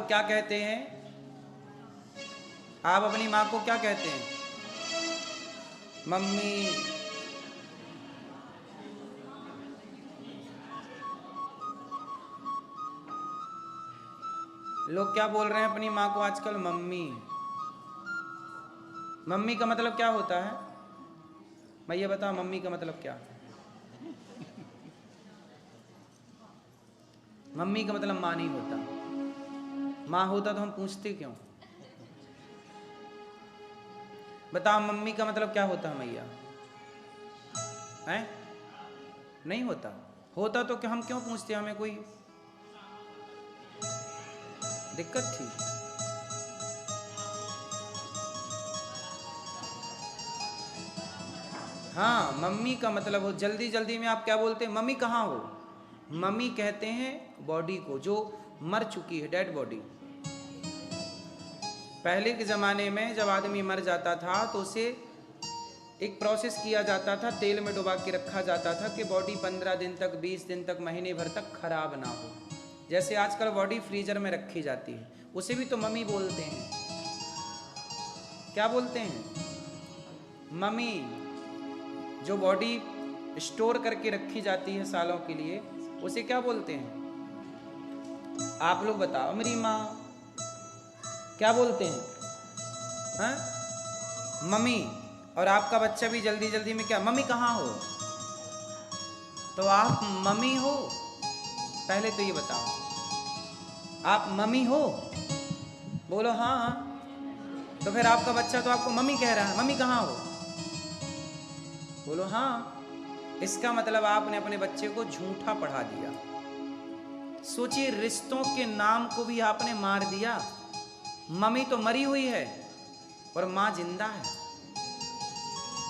क्या कहते हैं? आप अपनी माँ को क्या कहते हैं? मम्मी। लोग क्या बोल रहे हैं अपनी माँ को आजकल? मम्मी। मम्मी का मतलब क्या होता है? मैं ये बताओ, मम्मी का मतलब क्या? मम्मी का मतलब माँ नहीं होता। माँ होता तो हम पूछते क्यों? बताओ, मम्मी का मतलब क्या होता है मैया? हैं? नहीं होता। होता तो हम क्यों पूछते? हमें कोई दिक्कत थी? हाँ, मम्मी का मतलब हो। जल्दी जल्दी में आप क्या बोलते हैं? मम्मी कहाँ हो? मम्मी कहते हैं बॉडी को जो मर चुकी है, डेड बॉडी। पहले के ज़माने में जब आदमी मर जाता था तो उसे एक प्रोसेस किया जाता था, तेल में डुबा के रखा जाता था कि बॉडी 15 दिन तक, 20 दिन तक, महीने भर तक खराब ना हो। जैसे आजकल बॉडी फ्रीजर में रखी जाती है, उसे भी तो मम्मी बोलते हैं। क्या बोलते हैं? मम्मी। जो बॉडी स्टोर करके रखी जाती है सालों के लिए, उसे क्या बोलते हैं? आप लोग बताओ। मेरी माँ क्या बोलते हैं? हाँ, मम्मी। और आपका बच्चा भी जल्दी जल्दी में क्या, मम्मी कहाँ हो? तो आप मम्मी हो? पहले तो ये बताओ, आप मम्मी हो? बोलो हाँ हाँ। तो फिर आपका बच्चा तो आपको मम्मी कह रहा है, मम्मी कहाँ हो? बोलो हाँ। इसका मतलब आपने अपने बच्चे को झूठा पढ़ा दिया। सोचिए, रिश्तों के नाम को भी आपने मार दिया। मम्मी तो मरी हुई है और माँ जिंदा है।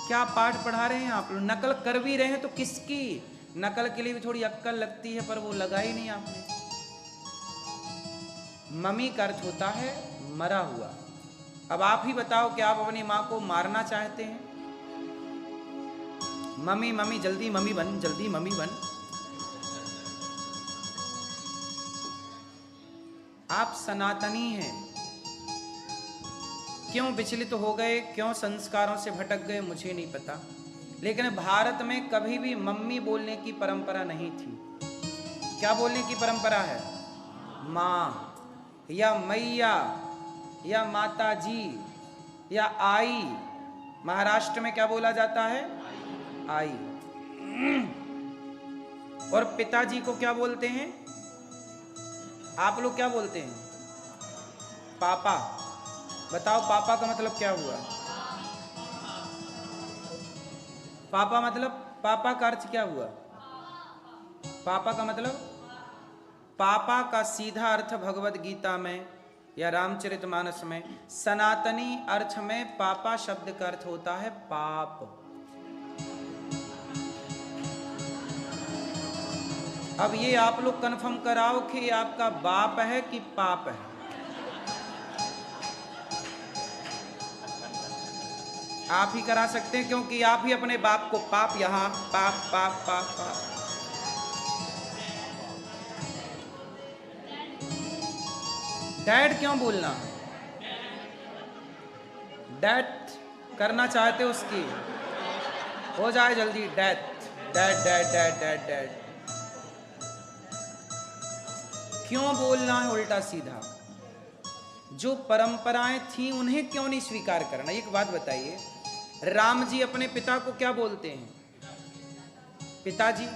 क्या पाठ पढ़ा रहे हैं आप लोग? नकल कर भी रहे हैं तो किसकी? नकल के लिए भी थोड़ी अक्कल लगती है, पर वो लगाई नहीं आपने। मम्मी का अर्थ होता है मरा हुआ। अब आप ही बताओ कि आप अपनी माँ को मारना चाहते हैं? मम्मी मम्मी, जल्दी मम्मी बन, जल्दी मम्मी बन। आप सनातनी हैं। क्यों विचलित हो गए, क्यों संस्कारों से भटक गए, मुझे नहीं पता। लेकिन भारत में कभी भी मम्मी बोलने की परंपरा नहीं थी। क्या बोलने की परंपरा है? माँ या मैया या माता जी या आई। महाराष्ट्र में क्या बोला जाता है? आई। और पिताजी को क्या बोलते हैं? आप लोग क्या बोलते हैं? पापा। बताओ, पापा का मतलब क्या हुआ? पापा मतलब, पापा का अर्थ क्या हुआ? पापा का मतलब, पापा का सीधा अर्थ भगवत गीता में या रामचरितमानस में, सनातनी अर्थ में पापा शब्द का अर्थ होता है पाप। अब ये आप लोग कंफर्म कराओ कि ये आपका बाप है कि पाप है? आप ही करा सकते हैं, क्योंकि आप ही अपने बाप को पाप, यहां पाप पाप पाप पाप। डैड क्यों बोलना? डेथ करना चाहते उसकी, हो जाए जल्दी death. Dad dad dad dad dad क्यों बोलना है उल्टा सीधा? जो परंपराएं थी उन्हें क्यों नहीं स्वीकार करना? एक बात बताइए, राम जी अपने पिता को क्या बोलते हैं? पिताजी।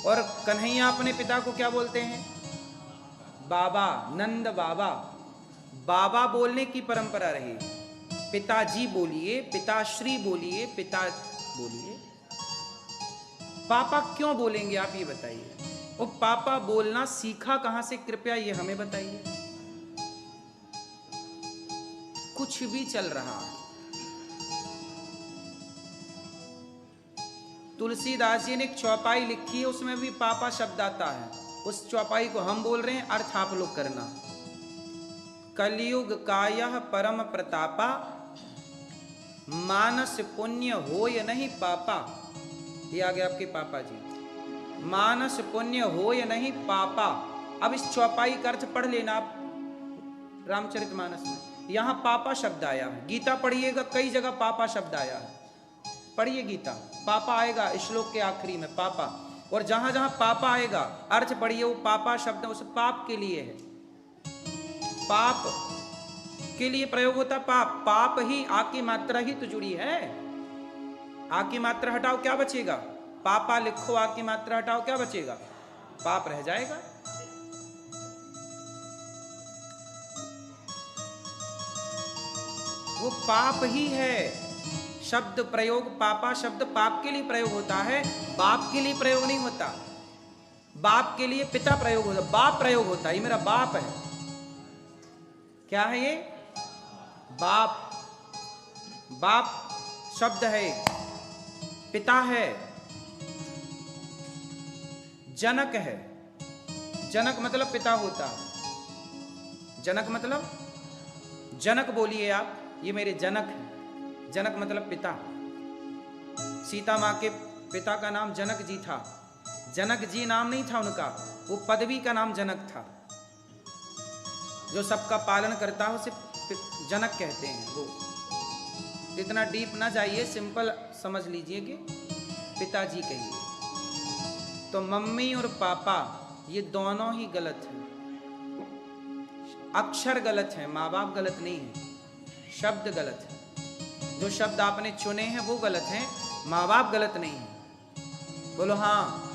और कन्हैया अपने पिता को क्या बोलते हैं? बाबा। नंद बाबा। बाबा बोलने की परंपरा रही। पिताजी बोलिए, पिताश्री बोलिए, पिता बोलिए। पापा क्यों बोलेंगे आप ये बताइए? वो पापा बोलना सीखा कहां से, कृपया ये हमें बताइए। कुछ भी चल रहा है। तुलसीदास जी ने एक चौपाई लिखी है, उसमें भी पापा शब्द आता है। उस चौपाई को हम बोल रहे हैं, अर्थ आप लोग करना। कलयुग कायः परम प्रतापा, मानस पुण्य होय नहीं पापा। ये आ गए आपके पापा जी। मानस पुण्य होय नहीं पापा। अब इस चौपाई का अर्थ पढ़ लेना आप। रामचरितमानस में। यहाँ पापा शब्द आया है। गीता पढ़िएगा, कई जगह पापा शब्द आया है। पढ़िए गीता, पापा आएगा श्लोक के आखिरी में, पापा। और जहां जहां पापा आएगा अर्थ पढ़िए, वो पापा शब्द उस पाप के लिए है, पाप के लिए प्रयोग होता। पाप, पाप ही आ की मात्रा ही तो जुड़ी है। आ की मात्रा हटाओ क्या बचेगा? पापा लिखो, आ की मात्रा हटाओ क्या बचेगा? पाप रह जाएगा। वो पाप ही है। शब्द प्रयोग, पापा शब्द पाप के लिए प्रयोग होता है, बाप के लिए प्रयोग नहीं होता। बाप के लिए पिता प्रयोग होता, बाप प्रयोग होता है। ये मेरा बाप है। क्या है ये? बाप। बाप शब्द है, पिता है, जनक है। जनक मतलब पिता होता है। जनक मतलब, जनक बोलिए आप, ये मेरे जनक है। जनक मतलब पिता। सीता माँ के पिता का नाम जनक जी था। जनक जी नाम नहीं था उनका, वो पदवी का नाम जनक था। जो सबका पालन करता है उसे जनक कहते हैं। वो इतना डीप ना जाइए, सिंपल समझ लीजिए कि पिताजी कहिए। तो मम्मी और पापा ये दोनों ही गलत है। अक्षर गलत है, माँ बाप गलत नहीं है, शब्द गलत है। जो शब्द आपने चुने हैं वो गलत हैं, माँ बाप गलत नहीं है। बोलो हाँ।